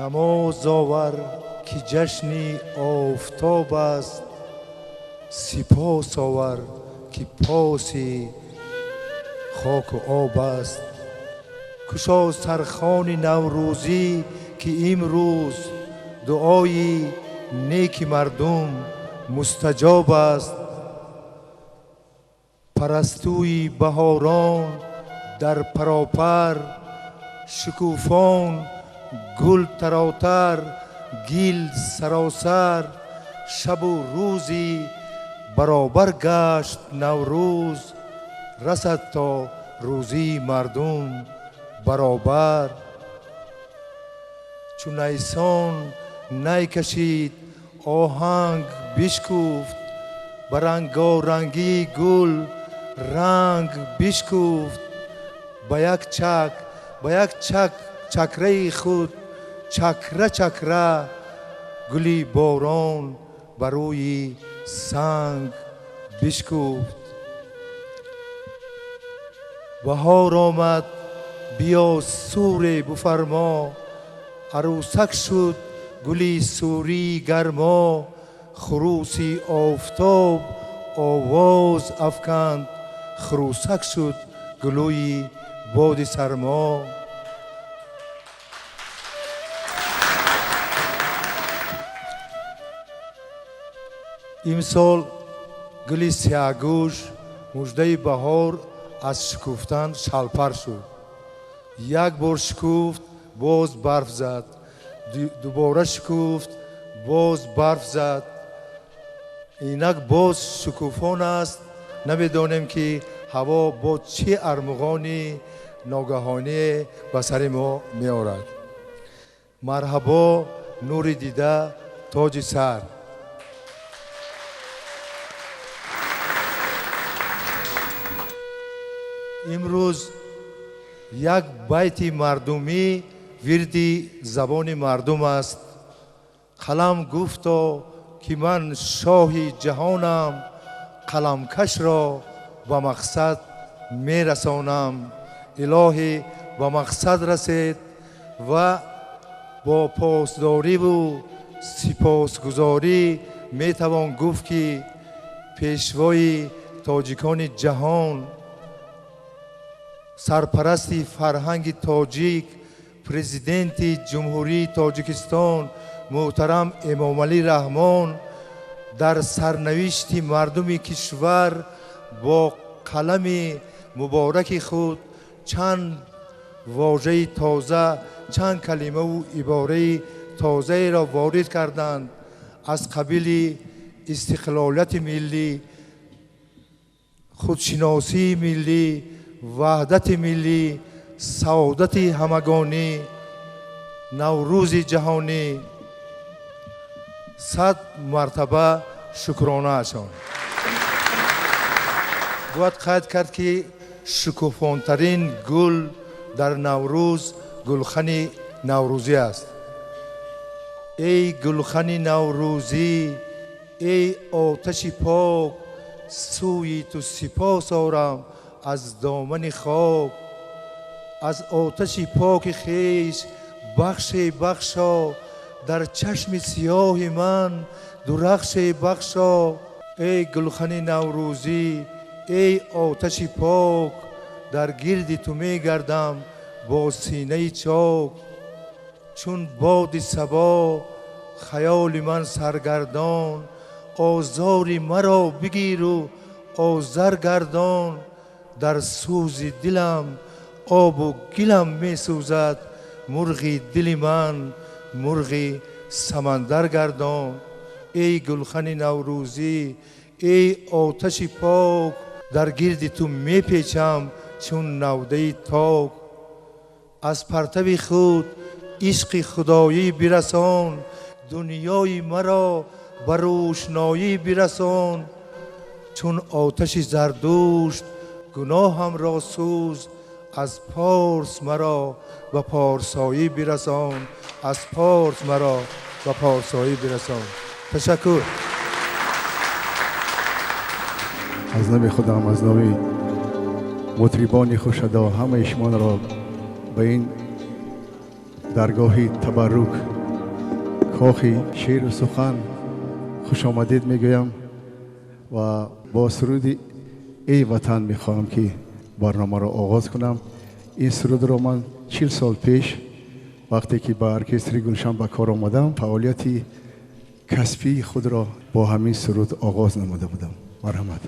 نماز آور که جشن آفتاب است، سپاس آور که پاس خاک و آب است. کشا سرخوان نوروزی که امروز دعای نیک مردم مستجاب است. پرستوی بهاران در پراپر، شکوفان گل تراتر، گل سراسر. شب و روزی برابر گشت نوروز، رسد تا روزی مردم برابر. چون نیسان نی کشید آهنگ بشکفت، برنگارنگی گل رنگ بشکفت. به یک چکره خود چکره چکره، گلی باران بروی سنگ بشکفت. بهار آمد بیا سوره بفرما، عروسک شد گلی سوری گرما. خروسی آفتاب آواز افکند، خروسک شد گلوی باد سرما. امسال گلی سیاهگوش مژده بهار از شکفتن شلپر شد. یک بار شکفت باز برف زد، دوباره شکفت باز برف زد. اینک باز شکوفان است. نمیدانیم که هوا با چه ارمغانی ناگهانی به سر ما می آورد. مرحبا نور دیده تاج سر. امروز یک بیت مردمی وردی زبان مردم است. قلم گفتا که من شاه جهانم، قلمکش را به مقصد می رسانم. الهی به مقصد رسید و با پاسداری و سپاسگزاری می توان گفت که پیشوای تاجیکان جهان، سرپرست فرهنگ تاجیک، پرزیدنت جمهوری تاجیکستان محترم امامعلی رحمان در سرنوشت مردم کشور با قلم مبارک خود چند واژه تازه، چند کلمه و عباره تازه را وارد کردند. از قبیل استقلالیت ملی، خودشناسی ملی، وحدت ملی، سعادت همگانی، نوروز جهانی. 100 مرتبه شکرانه اشان. باید قید کرد که شکوفانترین گل در نوروز گلخن نوروزی است. ای گلخن نوروزی، ای آتش پاک، سوی تو سپاس آرم از دامن خاک. از آتش پاک خیش بخشا، در چشم سیاه من درخش بخشا. ای گلخن نوروزی، ای آتش پاک، در گرد تو می گردم با سینه چاک. چون باد صبا خیال من سرگردان، آزار مرا بگیر و آذر گردان. در سوز دلم آب و گلم می سوزد، مرغی دل من مرغی سمندر گردان. ای گلخن نوروزی، ای آتش پاک، در گرد تو می پیچم چون نوده تاک. از پرتو خود عشق خدایی برسان، دنیای مرا بر روشنایی برسان. چون آتش زردوشت گناهم را سوز، از پارس مرا به پارسایی برسان. از پارس مرا به پارسایی برسان. تشکر. از نام خودم، از نام مطربان خوشدا همه شما را به این درگاهی تبرک کاخی شعر و سخن خوش آمدید میگویم و با سرود ای وطن میخواهم که برنامه را آغاز کنم. این سرود را من 40 سال پیش وقتی که با ارکستر گلشن به کار آمدم فعالیت کسبی خود را با همین سرود آغاز نموده بودم. مرحمت.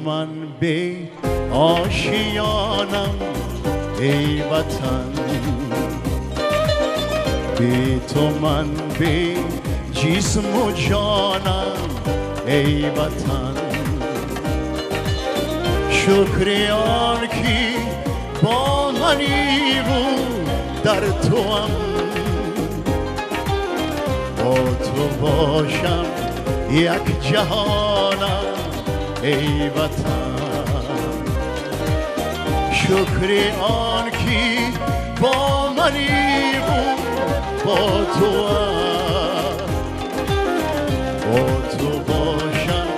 من به آشیانم ای وطن، بی تو من به جسم و جانم ای وطن. شکر آن که با منی بود در توام، با تو باشم یک جهانم ای وطن. شکر آن که با منی بود با تو باشم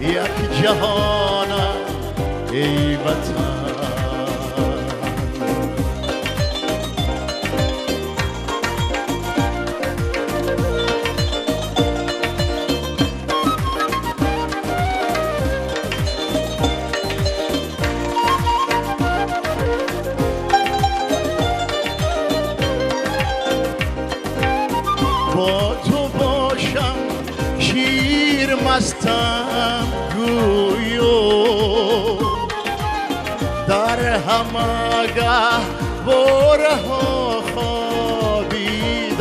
یک جهانم ای وطن. با تو باشم شیر مستم گویو، در همگه باره ها خوابیدم.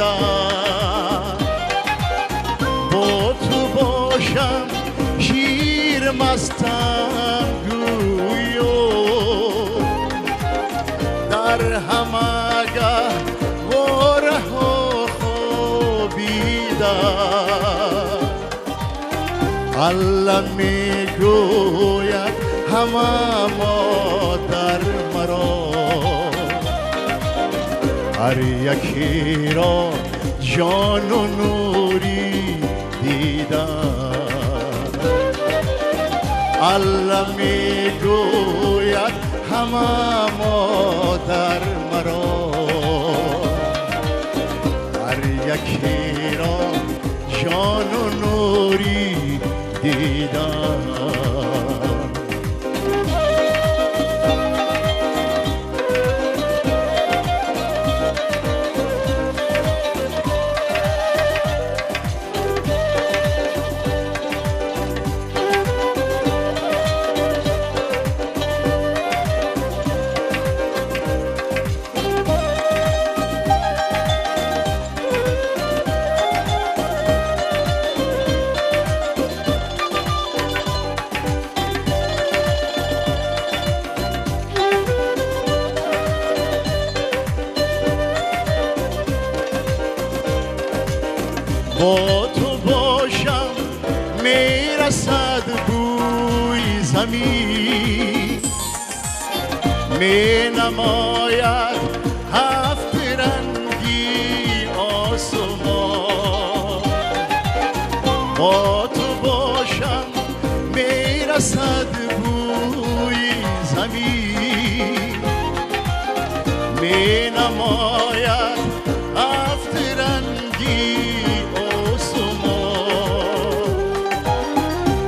با تو باشم شیر مستم گویو، در همگه باره ها الله می گوید همه مادر مرا، هر یکی را جان و نوری دیدم. الله می گوید همه مادر مرا، هر یکی را جان و نوری دیدم. با تو باشم میرسد بوی زمین، می نماید هفت رنگی آسمان. با تو باشم میرسد بوی زمین، می نماید هفت رنگی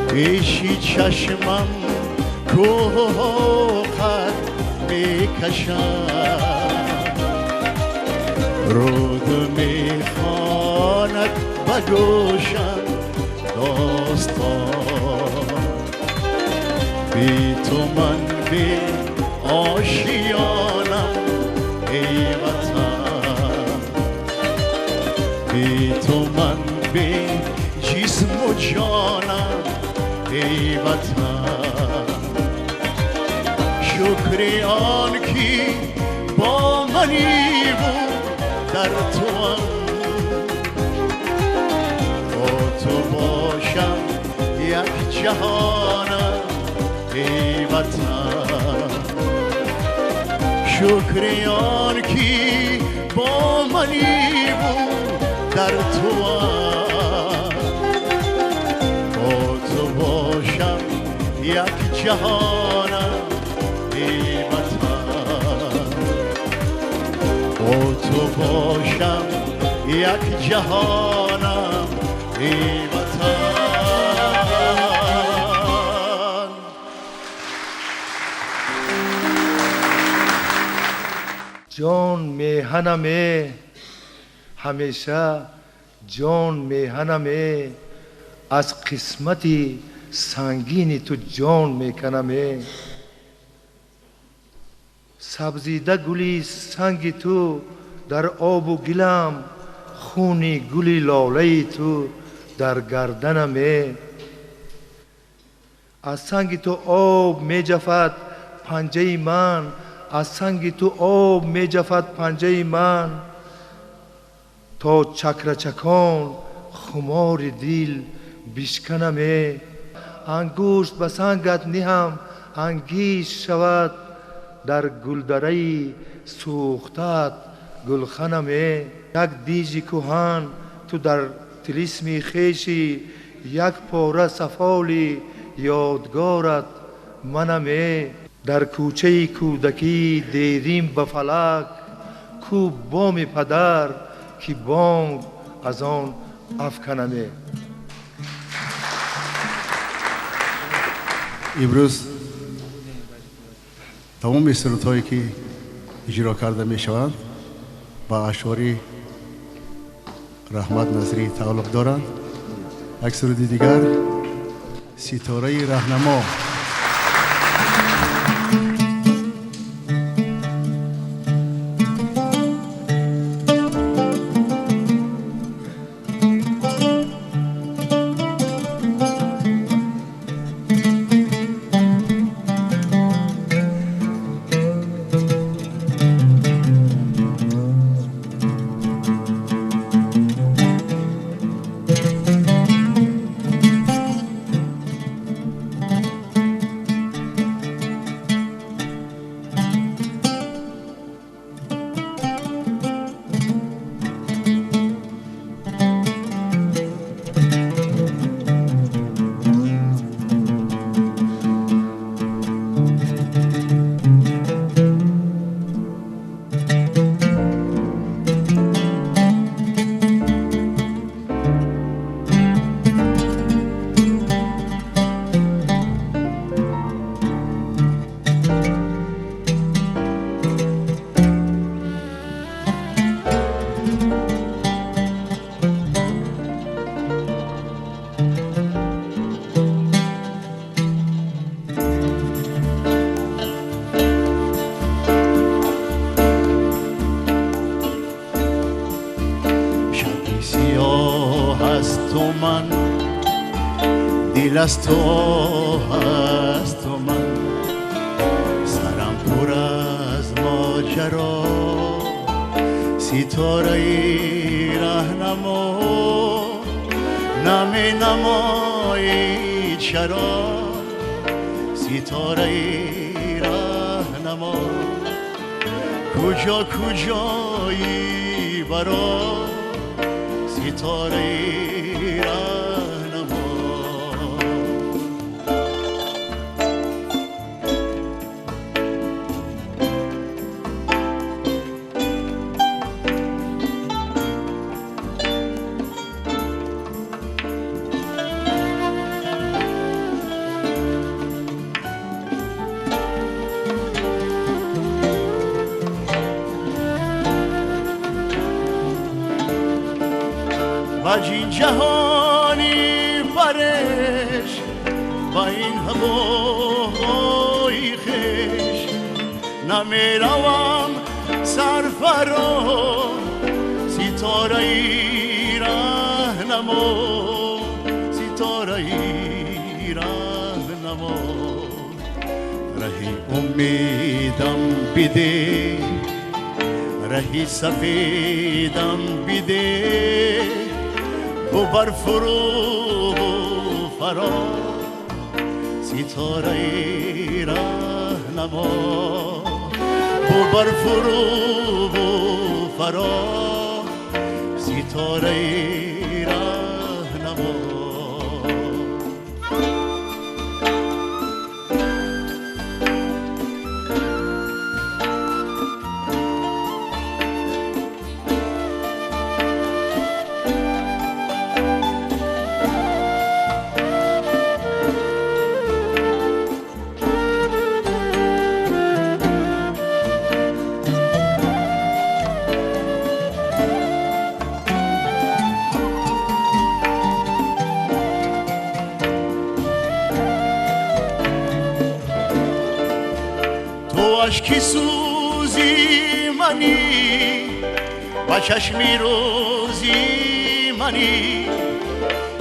پیشی چشمم کوه قد میکشم. رود میخواند و گوشم داستان. بی تو من بی آشیانم ای وطن، بی تو من بی جسم و جانم ای وطن. شکری آن کی با منی بود در توام، با تو باشم یک جهانم ای وطن. شکری آن کی با منی بود در توام، با تو باشم یک جهانم ای وطن. با تو باشم یک جهانم ای وطن. جان میهنمه همیشه، جان میهنمه از قسمتی سنگینی تو جان میکنمه. سبزیده گلی سنگی تو در آب و گلم، خونی گلی لاله تو در گردنمه. از سنگ تو آب می جفت پنجه من، از سنگ تو آب می جفت پنجه من، تا چکرچکان خمار دل بشکنمه. انگشت به سنگت نهم انگیز شود، در گلدره سوختت گلخنمه. یک دیج کهن تو در طلسم خویشی، یک پاره سفالی یادگارت منمه. در کوچه کودکی دیدیم به فلک، کو بام پدر که بانگ از آن افکنمه. امروز تمام سرودهایی که اجرا کرده می شوند با اشعاری رحمت نظری تعلق دارند. یک سرود دیگر ستاره راهنما. دل از تو هست و من، سرم پر از ماجرا. ستاره راهنما نمی نمایی چرا. ستاره راهنما کجا کجایی برا. ستاره از این جهانی پرش با این هوای خش نمیروم سرفراز ستاره ای راهنما ستاره ای راهنما رهی امیدم بده رهی سفیدم بده ببر فرو فرا ستاره ای راهنما ببر فرو فرا ستاره ای راهنما اشکی سوزی منی و چشمی روزی منی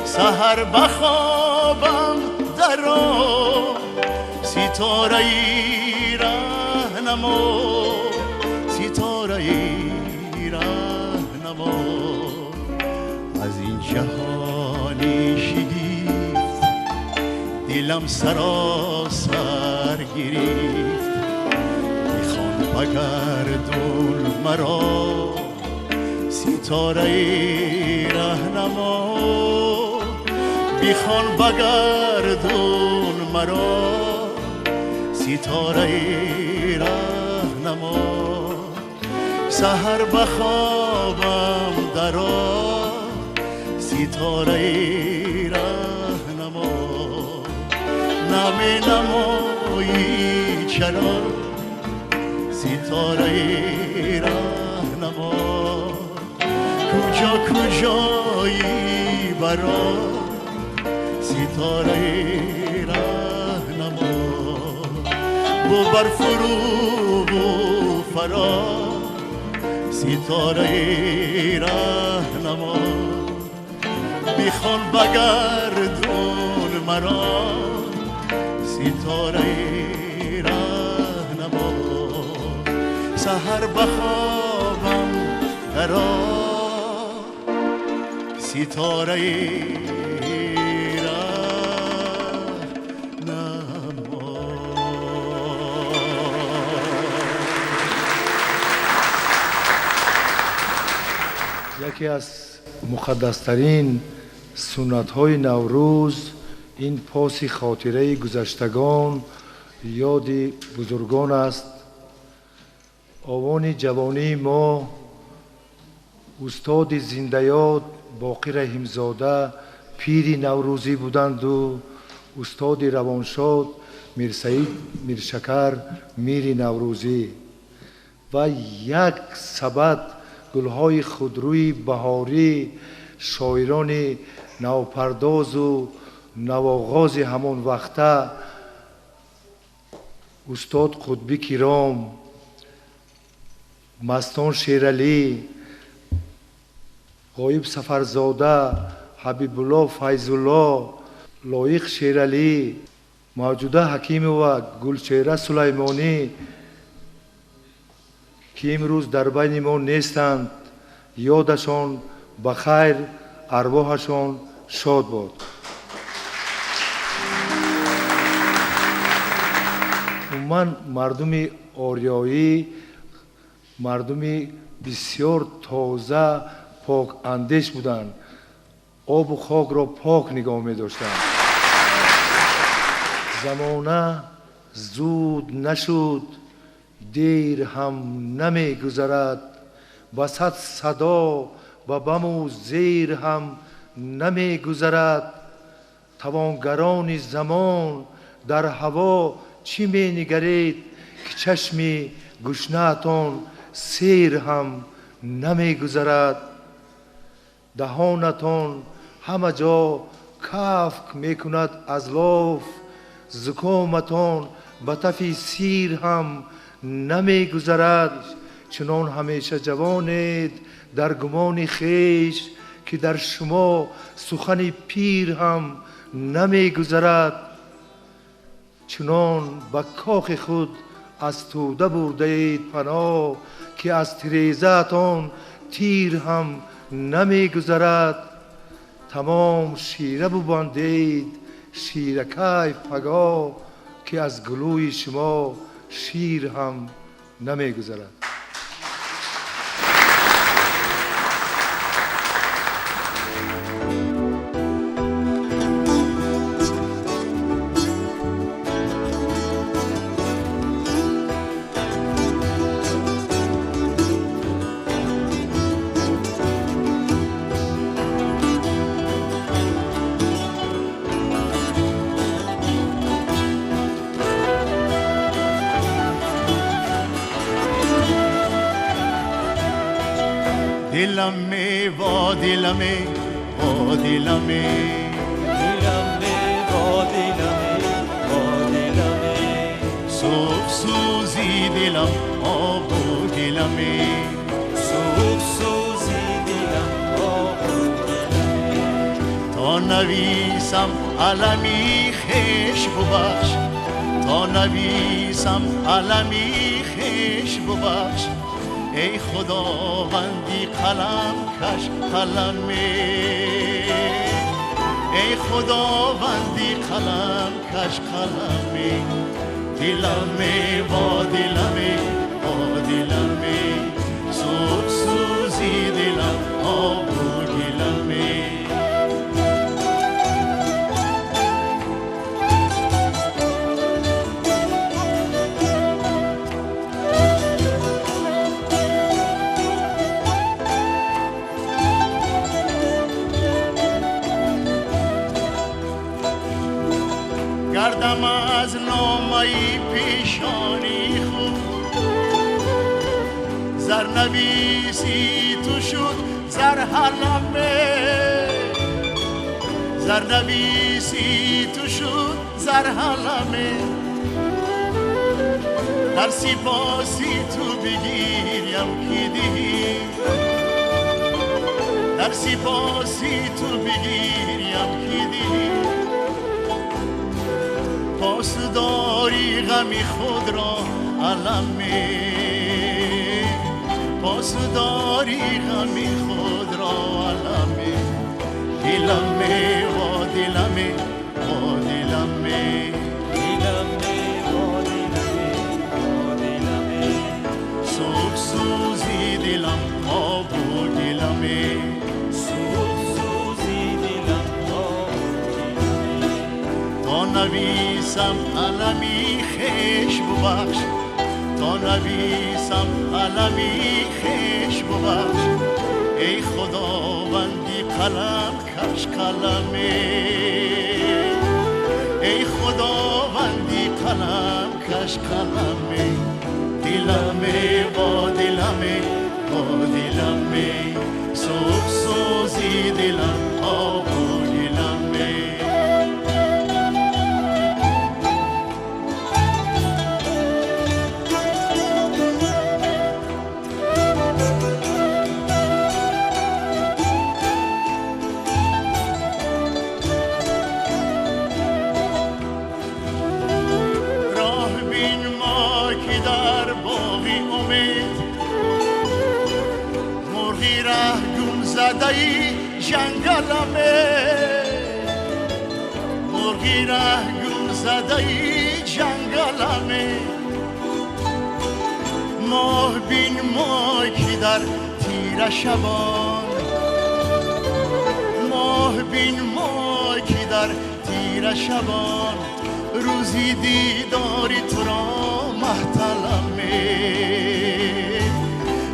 سحر بخوابم در آن ستاره ای راهنما ستاره ای راهنما از این جهانی شگفت دلم سراسر گرفت بگردون مرا ستاره ای راهنما بیخوان بگردون مرا ستاره ای راهنما سحر بخوابم در آن ستاره ای راهنما نمی نمایی چرا ستاره ای راهنما کجا کجایی برا ستاره ای راهنما ببر فرو و فرا ستاره ای راهنما بیخوان بگردون مرا ستاره ای راهنما سحر بخوابم در آن ستاره ای یکی از مقدسترین سنت های نوروز این پاس خاطره گذشتگان یاد بزرگان است. آوان جوانی ما استاد زنده‌یاد باقی رحیمزاده پیری نوروزی بودند و استاد روانشاد میرسعید میرشکر میری نوروزی و یک سبد گلهای خودروی بهاری شاعران نوپرداز و نوآغاز همان وقته استاد قطبی کرام، مستان شیرعلی، غایب سفرزاده، حبیب الله فیض‌الله، لایق شیرعلی، موجوده حکیم و گلچهره سلیمانی که امروز در بین ما نیستند، یادشان بخیر، ارواحشان شاد باد. من مردم آریایی مردمی بسیار تازه پاک اندیش بودند، آب و خاک را پاک نگاه می داشتند. زمانه زود نشد، دیر هم نمی گذرد، بسط صدا و بم و زیر هم نمی گذرد. توانگران زمان در هوا چی می نگرید که چشمی گشنه‌تان سیر هم نمی گذرد. دهانتان همه جا کفک میکند از لاف، زکامتان به تف سیر هم نمیگذرد. چنان همیشه جوانید در گمان خیش، که در شما سخن پیر هم نمیگذرد. چنان به کاخ خود از توده برده اید پناه، که از تریزتان تیر هم نمیگذرد. تمام شیره ببندید شیرکای پگاه، که از گلوی شما شیر هم نمیگذرد. دلمه و دلمه و دلمه، دلمه و دلمه و دلمه، سوخ سوزی دلم آب و دلمه، سوخ سوزی دلم آب و دلمه. تا نویسم علمی خیش ببخش، تا نویسم علمی خیش ببخش. ای خداوندی قلم کش قلمه، ای خداوندی قلم کش قلمه. دلمه با دلمه با دلمه، سوخ سوزی دلم آب و دلمه. گردم از نامه‌ی پیشانی خود، زرنویسی تو شد زر حلمه، زرنویسی تو شد زر حلمه. در سپاسی تو بگیریم کی دیهی، در سپاسی تو بگیریم کی دیهی. پاسداری غمی خود را علمه، پاسداری غمی خود را علمه. دلمه و دلمه و دلمه، دلمه و دلمه و دلمه، سوخ سوزی دلم آب و دلمه، سوخ سوزی دلم آب و دلمه. تا نویسم علمی خیش ببخش، تا نویسم علمی خیش ببخش. ای خداوندی قلم کش قلمه، ای خداوندی قلم کش قلمه. دلمه با دلمه با دلمه، سوخ سوزی دلم آب و دلمه. زدایی جنگلمه، مرغی رهگون زدایی جنگلمه. ماه بین ماه که در تیر شبان، ماه بین ماه که در تیر شبان. روزی دیداری تو را محتلمه،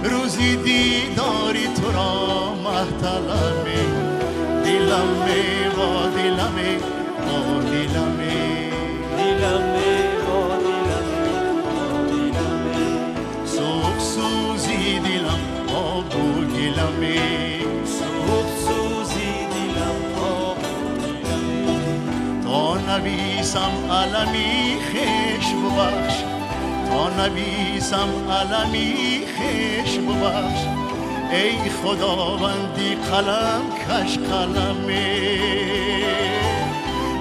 روزی دیداری تو را محتلمه. دلمه و دلمه و دلمه، دلمه و دلمه و دلمه، سوخ سوزی دلم آب و گلمه. سوخ نویسم علمی خش ببخش، تا نویسم علمی خش ببخش. ای خداوندی قلم کش قلمه،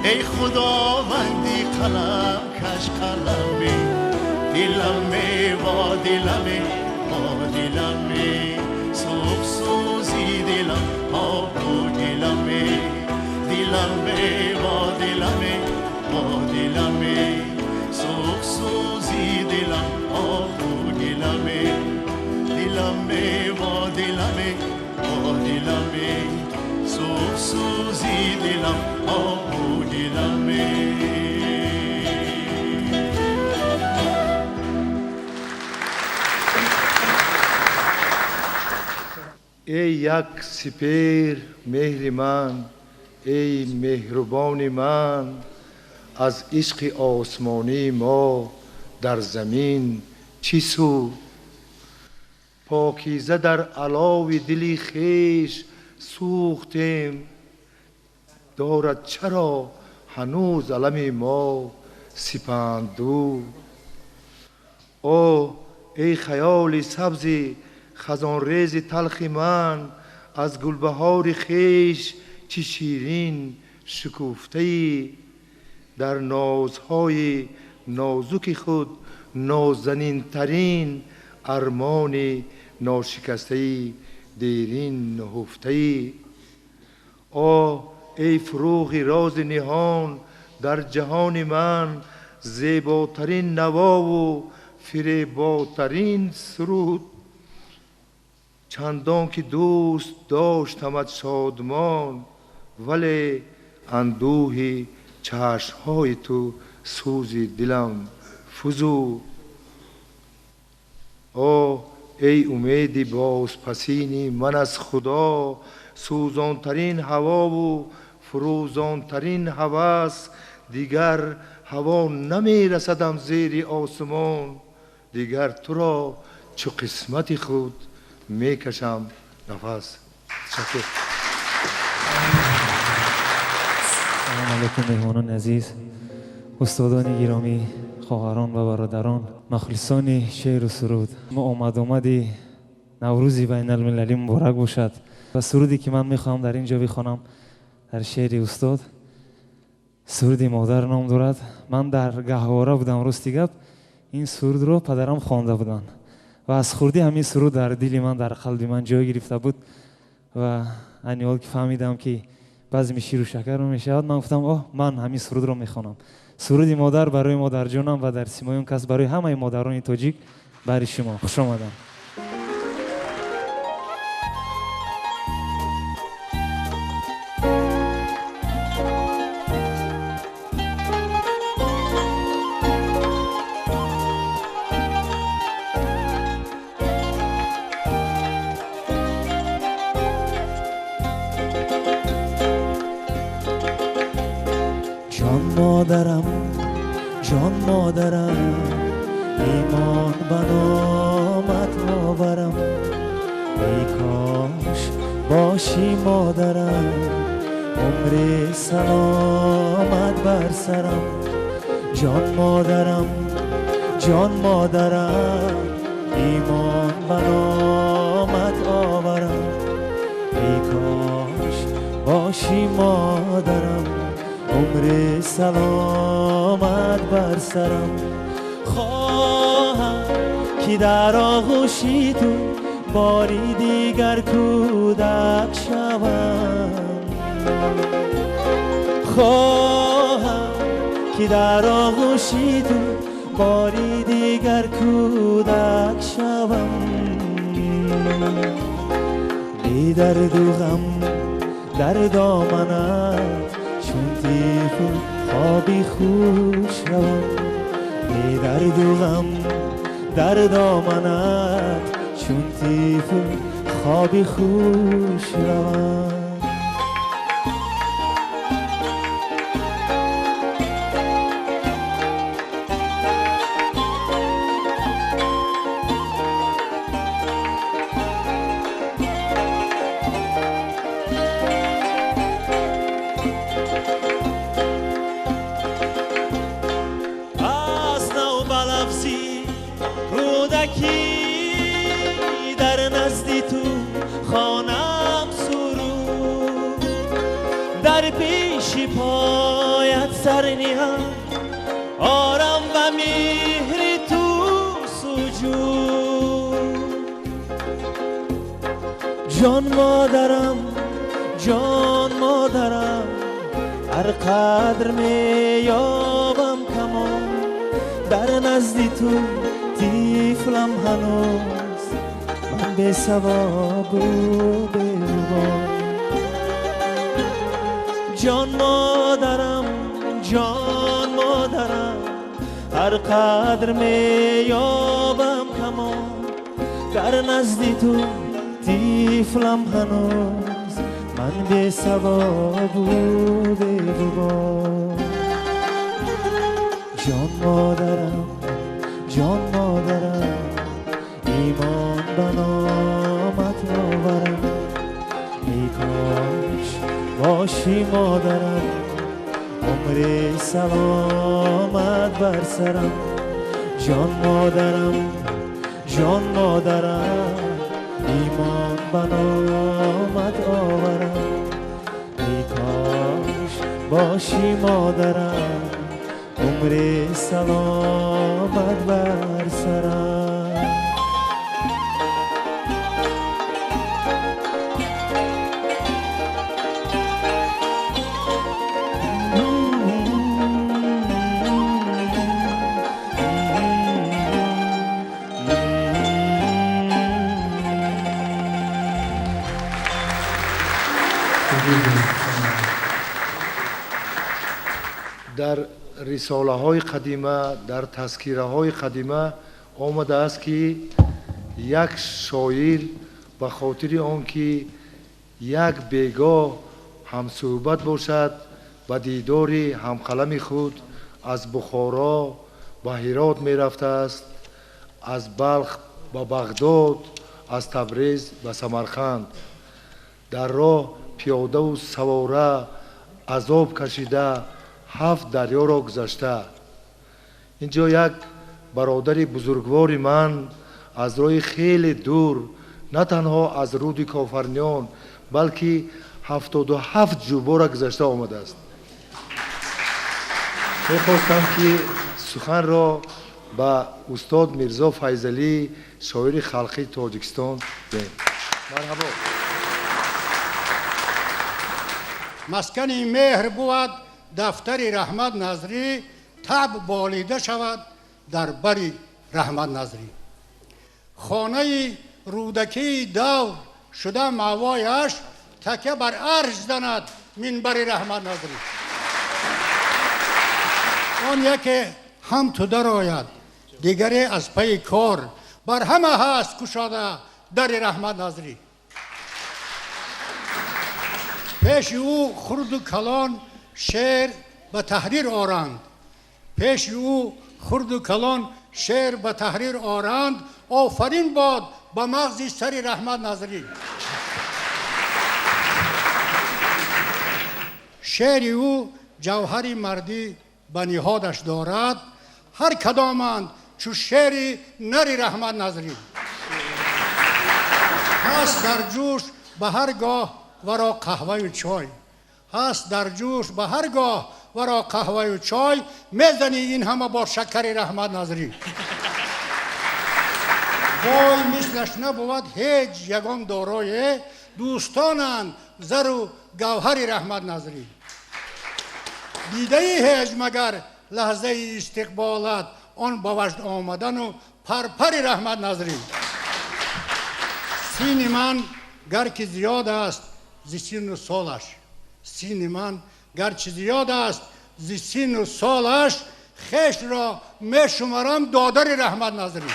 ای خداوندی قلم کش قلمه. دلمه و دلمه و دلمه، سوخ سوزی دلم آب و دلمه. دلمه و دلمه و دلمه، سوخ سوزی دلم آب و دلمه. دلمه و دلمه و دلمه، سوخ سوزی دلم آب و دلمه. ای یک سپیر مهر من، ای مهربان من، از عشق آسمانی ما در زمین چی سود؟ پاکیزه در علاوه دلی خویش سوختیم، دارد چرا هنوز علم ما سپندو؟ او ای خیال سبز خزان ریز تلخ من، از گلبهار خویش چی شیرین شکوفته، در نازهای نازک خود نازنین ترین ارمان ناشکسته دیرین نهفته. آه ای فروغ راز نهان در جهان من، زیباترین نوا و فریباترین سرود. چندان که دوست داشتمت شادمان، ولی اندوه چشمهای تو سوز دلم فزود. آه ای امید بازپسین من از خدا، سوزانترین هوا و فروزانترین هوس. دیگر هوا نمی رسدم زیر آسمان، دیگر تو را چو قسمت خود می کشم نفس. شکر. سلام علیکم مهمانان عزیز، استادان گرامی، خواهران و برادران، مخلصان شعر و سرود. ما آمدی نوروزی بین المللی مبارک باشد. و سرودی که من میخوام در اینجا بخوانم در شعر استاد، سرودی مادر نام دارد. من در گهواره بودم، راستی گپ این سرود رو پدرم خوانده بودن و از خردی همین سرود در دل من، در قلب من جای گرفته بود. و انیال که فهمیدم که بزم شیر و شکر رو میشود، من گفتم من همین سرود رو میخوانم. سرودی مادر برای مادر جانم و در سیمایون کس برای همه مادران تاجیک برای شما. خوش آمدن. جان مادرم، ایمان بنامت آورم. ای کاش باشی مادرم، عمر سلامت بر سرم. جان مادرم، ایمان بنامت آورم. ای کاش باشی مادرم، عمر سلامت بر سرم. خواهم که در آغوشی تو باری دیگر کودک شوم. خواهم که در آغوشی تو باری دیگر کودک شوم. بی درد و غم در دامنت چون تیف خوابی خوش روم. بی درد و غم در دامنت چون تیف خوابی خوش روم. پیش پایت سر نیهم آرام و مهر تو سجود جان مادرم جان مادرم هر قدر میابم کمان در نزدی تو طفلم هنوز من به ثواب و به ربا جان مادرم جان مادرم هر قدر میابم کمان در نزدی تو طفلم هنوز من به ثواب و به ربا جان مادرم جان مادرم ایمان بنامت آورم ای کاش باشی مادرم عمر سلامت بر سرم جان مادرم جان مادرم ایمان بنامت آورم ای کاش باشی مادرم عمر سلامت بر سرم در رساله های قدیمه در تذکیره های قدیمه آمده است که یک شاعر به خاطر آنکه یک بیگاه همصحبت باشد به دیدار همقلم خود از بخارا به هرات می رفته است، از بلخ به بغداد، از تبریز به سمرقند در راه پیاده و سواره عذاب کشیده 7 دریا را گذشته. اینجا یک برادر بزرگوار من از راه خیلی دور نه تنها از رود کافرنیان بلکه 77 جوبا را گذشته آمده است. می‌خواستم که سخن را به استاد میرزا فیضعلی شاعر خلقی تاجیکستان دهیم. مرحبا. مسکن مهر بود دفتر رحمت نظری تب بالیده شود در بری رحمت نظری خانه رودکی دور شده موایش تکه بر عرش زند منبر رحمت نظری آن یکی هم تو در آید دیگری از پی کار بر همه هست کشاده در رحمت نظری پیش او خرد و کلان شعر به تحریر آرند پیش او خرد و کلان شعر به تحریر آرند آفرین باد به مغز سر رحمت نظری شعر او جوهر مردی به نهادش دارد هر کدامند چو شعر نری رحمت نظری هست در جوش به هر گاه ورا قهوه و چای هست در جوش به هر گاه ورا قهوه و چای میزنی این همه با شکر رحمت نظری وای مثلش نبود هیچ یگان دارای دوستانند زر و گوهر رحمت نظری دیده ای هیچ مگر لحظه استقبالت آن با وجد آمدن و پرپر رحمت نظری سین من گرچه زیاد است زی سین و سالش سین من گرچه زیاد است زی سین و سالش خیش را می شمارم دادر رحمت نظری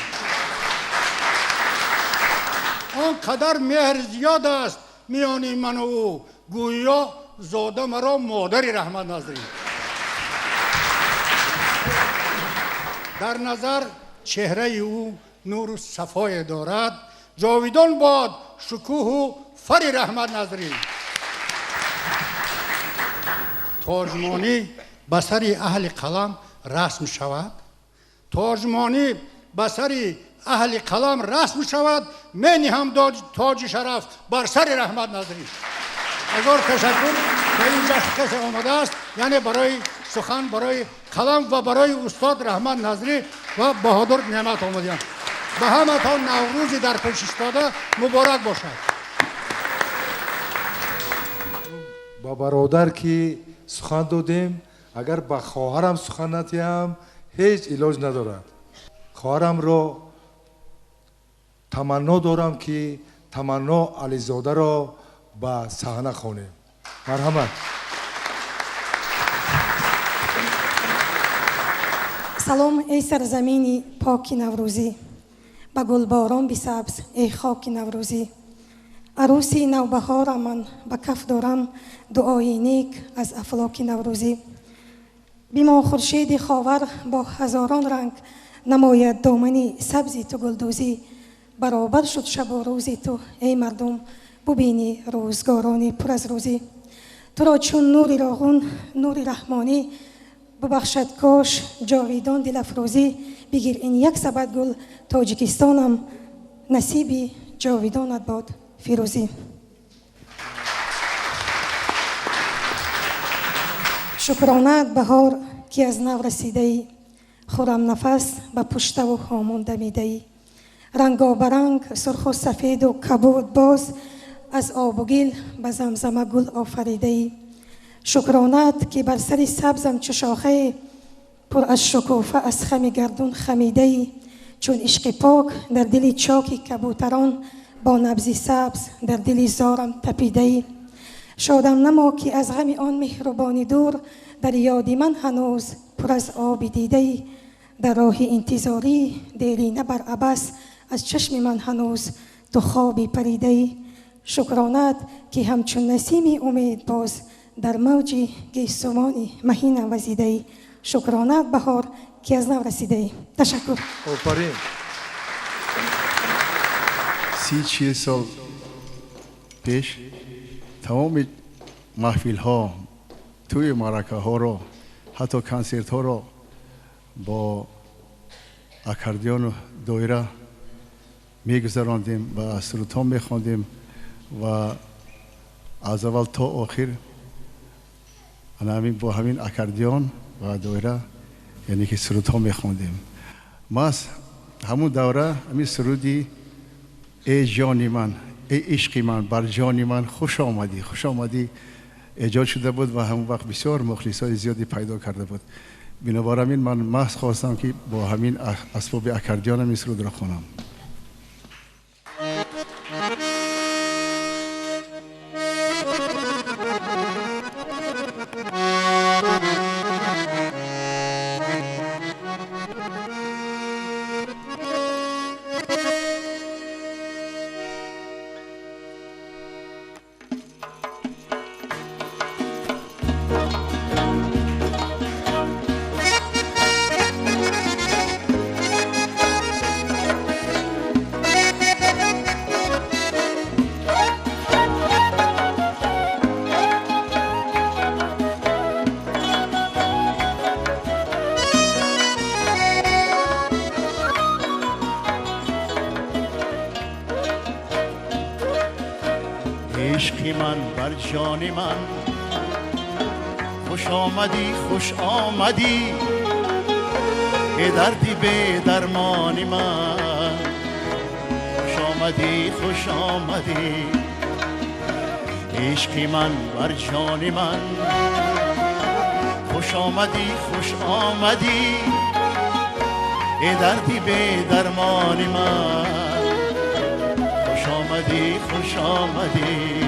آن قدر مهر زیاد است میان من و او گویا زاده مرا مادر رحمت نظری در نظر چهره او نور و صفای دارد جاویدان باد شکوه و فر رحمت نظری تاجمانی به سر اهل قلم رسم شود تاجمانی به سر اهل قلم رسم شود منی هم تاج شرف بر سر رحمت نظری. هزار تشکر. به این جشن کسی آمده است، یعنی برای سخن، برای کلام و برای استاد رحمت نظری و بهادر نعمت آمدیان. به همه تا نوروزی در پیش ایستاده مبارک باشد. با برادر که سخن دادیم، اگر با خواهرم سخن نتیم هیچ علاج ندارد. خواهرم را تمنا دارم که تمنا علیزاده را به صحنه خوانیم. مرحمت. سلام ای سرزمین پاک نوروزی، به گلباران بسبز ای خاک نوروزی. عروسی نوبهار من به کف دارم دعای نیک از افلاک نوروزی. بیما خورشید خاور با هزاران رنگ نماید دامنی سبزی تو گلدوزی. برابر شد شب و روزی تو ای مردم ببینی روزگارانی پر از روزی. تو را چون نوری راغون نوری رحمانی ببخشد کاش جاویدان دل افروزی. بگیر این یک سبد گل تاجیکستانم نصیبی جاویدانت باد فیروزی. شکرانت بهار که از نو رسیده ای، خورم نفس به پشت و هامون دمیده ای. رنگابرنگ سرخ و سفید و کبود باز از آب و گل به زمزمه گل آفریده ای. شکرانت که بر سر سبزم چو شاخه پر از شکوفه از خم گردون خمیده ای. چون عشق پاک در دل چاک کبوتران با نبضی سبز در دل زارم تپیده ای. شادم نما که از غم آن مهربانی دور در یاد من هنوز پر از آب دیده ای. در راه انتظاری دیرینه بر عبس از چشم من هنوز تو خوابی پریده ای. شکرانت که همچون نسیمی امید باز در موج گیسوانی مهینم وزیده ای. شکرانت بهار که از نو رسیده ای. تشکر. آفرین. 30-40 سال پیش تمام محفل ها توی معرکه ها رو حتی کنسرت ها رو با اکاردیون و دایره میگذراندیم و سرود ها میخواندیم و از اول تا آخر با همین اکاردیون و دایره یعنی که سرود ها میخواندیم. ما از همون دوره همین سرودی ای جانی من ای عشقی من بر جانی من خوش آمدی خوش آمدی ایجاد شده بود و همون وقت بسیار مخلصای زیادی پیدا کرده بود. بنابراین من محض خواستم که با همین اسباب اکاردیون هم این سرود را خوانم. عشقی من بر جان من خوش آمدی خوش آمدی ای دردی به درمان من خوش آمدی خوش آمدی عشقی من بر جان من خوش آمدی خوش آمدی ای دردی به درمان من خوش آمدی خوش آمدی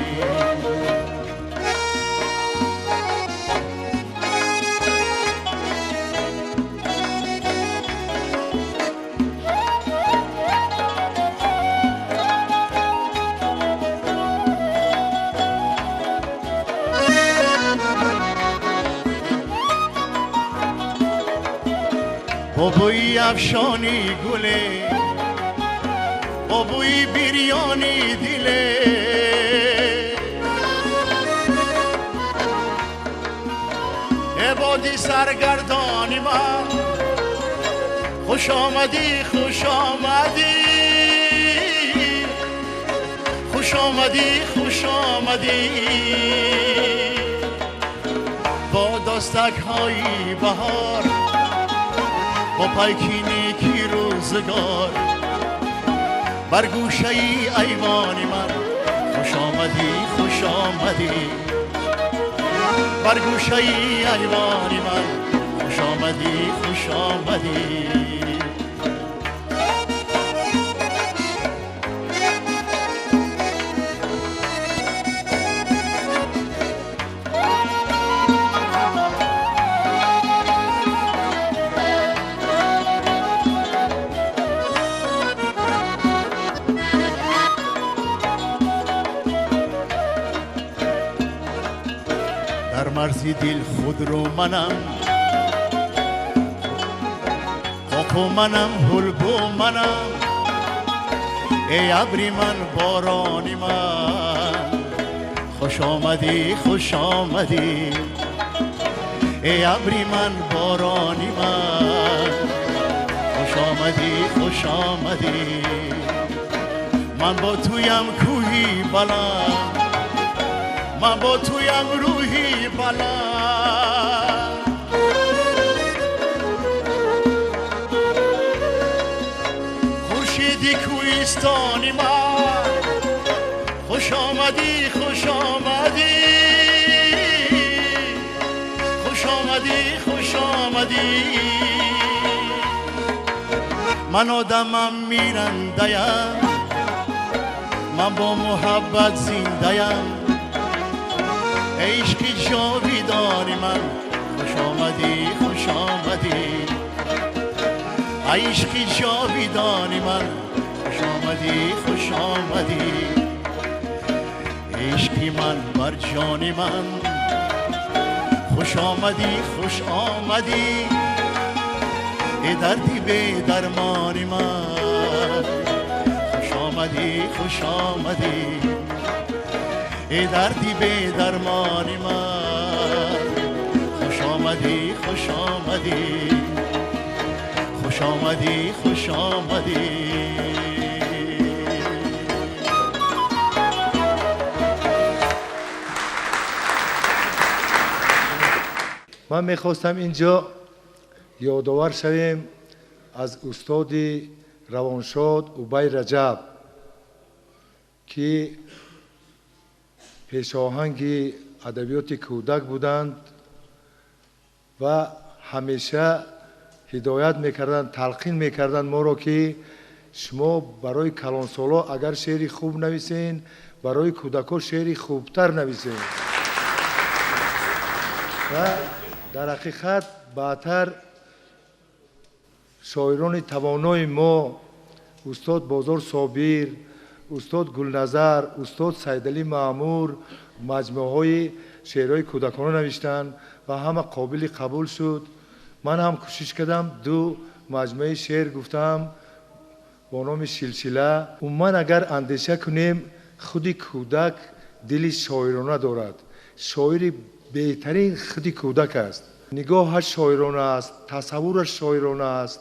با بوی افشانی گله با بوی بیریانی دله عبادی سرگردانی من خوش آمدی خوش آمدی خوش آمدی خوش آمدی دستک های بهار با پیکینی کی روزگار بر گوشه ای ایوانی من خوش آمدی خوش آمدی بر گوشه ای ایوانی من خوش آمدی خوش آمدی در مرزی دل خود رو منم خاکو منم حلبو منم ای ابری من بارانی من خوش آمدی خوش آمدی ای ابری من بارانی من خوش آمدی خوش آمدی من با تویم کوهی بلند من با تویم روحی بلند خورشیدی کوهستانی من خوش آمدی خوش آمدی خوش آمدی خوش آمدی من آدمم میرنده‌ام من با محبت زنده‌ام عشقی جاویدانی من خوش آمدی خوش آمدی عشقی جاویدانی من خوش آمدی خوش آمدی عشقی من بر جانی من خوش آمدی خوش آمدی ای دردی به درمانی من خوش آمدی خوش آمدی ای دردی به درمانی من خوش آمدی خوش آمدی خوش آمدی خوش آمدی من میخواستم اینجا یادآور شویم از استاد روانشاد ابی رجب که پیشاهنگ ادبیات کودک بودند و همیشه هدایت میکردند تلقین میکردند ما را که شما برای کلانسالا اگر شعری خوب نویسین برای کودکان شعری خوبتر نویسین و در حقیقت بعدتر شاعران توانای ما استاد بازار صابر استاد گلنظر استاد سیدعلی معمور مجموعه های شعرهای کودکانه نوشتند و همه قابل قبول شد. من هم کوشش کردم دو مجموعه شعر گفتم با نام شلشله. من اگر اندیشه کنیم خودی کودک دل شاعرانه دارد. شاعری بهترین خودی کودک است. نگاهش شاعرانه است، تصورش شاعرانه است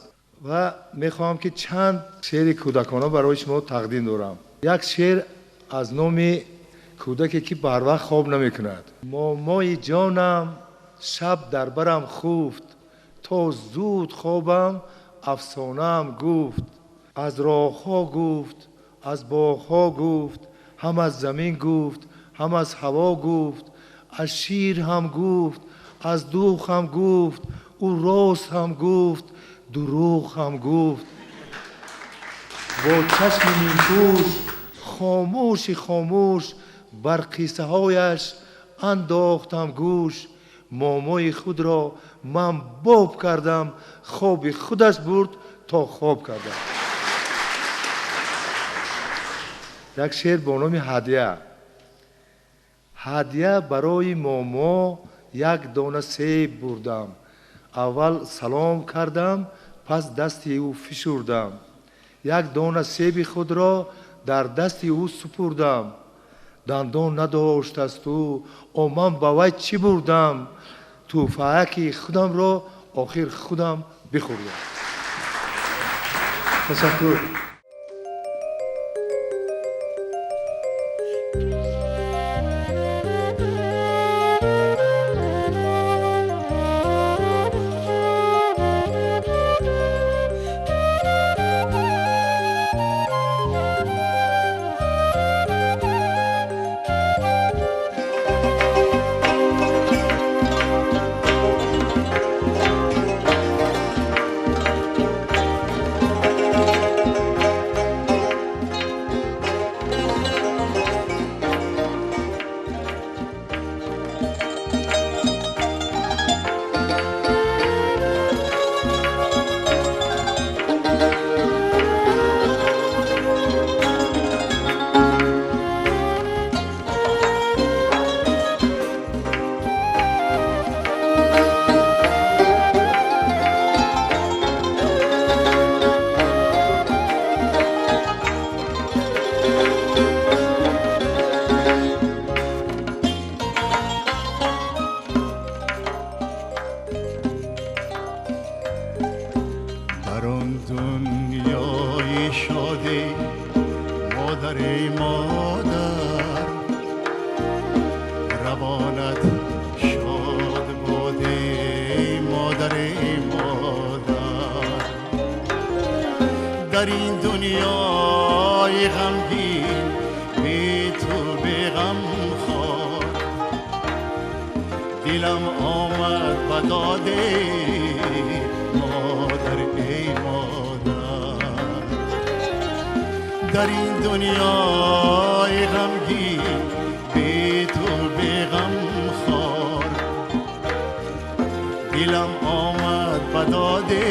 و میخواهم که چند شعر کودکانه برای شما تقدیم دارم. یک شعر از نام کودکی که بر وقت خواب نمی کند. مامای جانم شب در برم خفت تا زود خوابم افسانه‌ام گفت. از راه‌ها گفت، از باغ‌ها گفت، هم از زمین گفت، هم از هوا گفت. از شیر هم گفت، از دوغ هم گفت، او راست هم گفت، دروغ هم گفت. با چشم نیمپوش خاموشی خاموش بر قصه هایش انداختم گوش. مامای خود را من باب کردم، خواب خودش برد تا خواب کردم. یک شعر با نام هدیه. هدیه برای ماما یک دانه سیب بردم. اول سلام کردم پس دستی او فشردم. یک دانه سیب خود را در دستی او سپردم. دندان نداشت است او من با وی چی بردم. توفک خودم را آخر خودم بخوردم. تشکر. مادر روانت شاد باده مادر مادر در این دنیای غمگین بی تو به غم خوار دلم آمد و داده مادر ای مادر در این دنیای غمگین بی تو به غم خوار دلم آمد و داده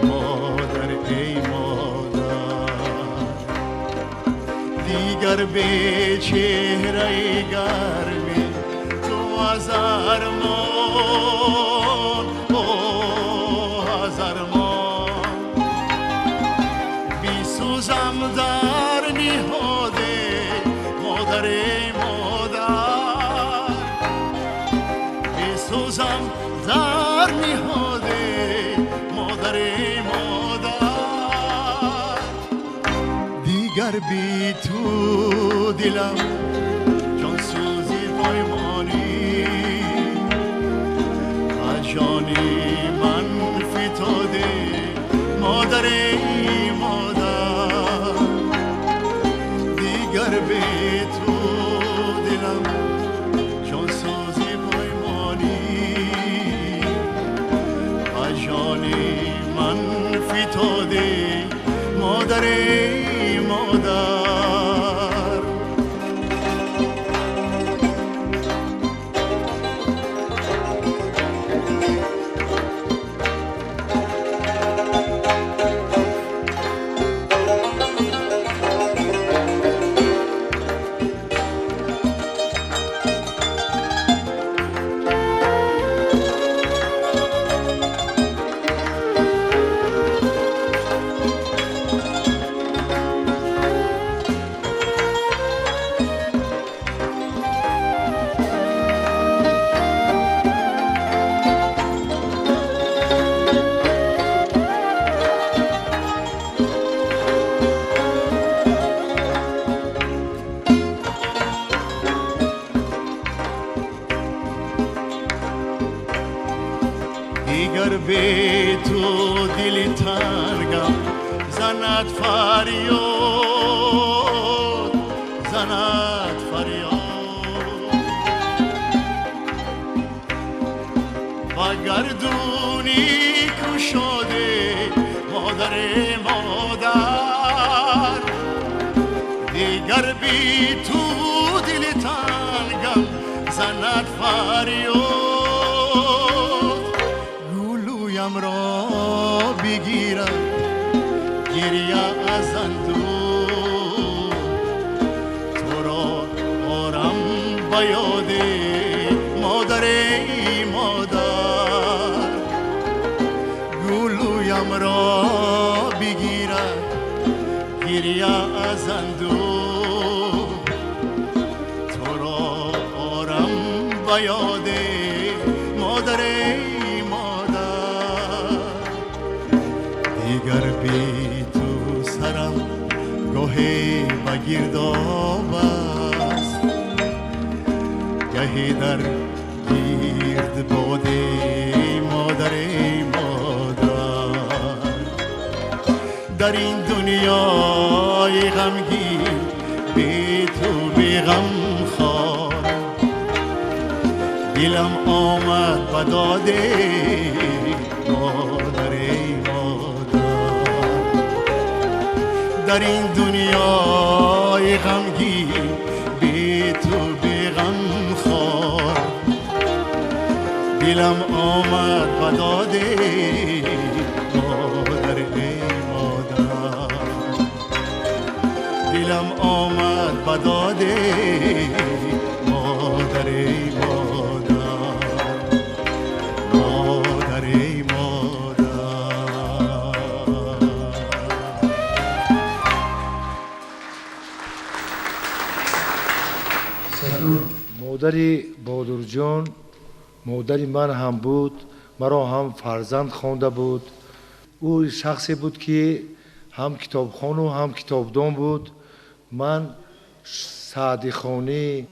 مادر ای مادر دیگر به چهره گرمی تو از ارمان از ارمان بی سوزم در نهاده مادر ای مادر بی سوزم در نهاده مادر ای مادر دیگر بی تو دلم جان سوزی پایمانی از جانی من فتاده مادر ای مادر دیگر به تو دلم جان سوزی پایمانی از جانی من فتاده مادر ای مادر دیگر به تو دل تنگم زند فریاد زند فریاد و گردونی کشاده مادر مادر دیگر بی تو دل تنگم زند فریاد گلویم را بگیرم گریه از اندوه تو را آرم بیاده مادر ای مادر گلویم را بگیرم گریه از اندوه تو را آرم بیاده مادر ای مادر دیگر بی تو سرم گاهی به گرداب است گاهی در گرد باده مادر ای مادر در این دنیای غمگین بی تو بی غم خوار دلم آمد و داده مادر ای مادر در این دنیای غمگین بی تو بی غم خوار دلم آمد و داده مادر ای مادر دلم آمد و داده مادر ای مادر مادر ای مادر مادری بادر جان مادری من هم بود مرا هم فرزند خوانده بود او شخصی بود که هم کتابخوان و هم کتابدان بود من صادقانه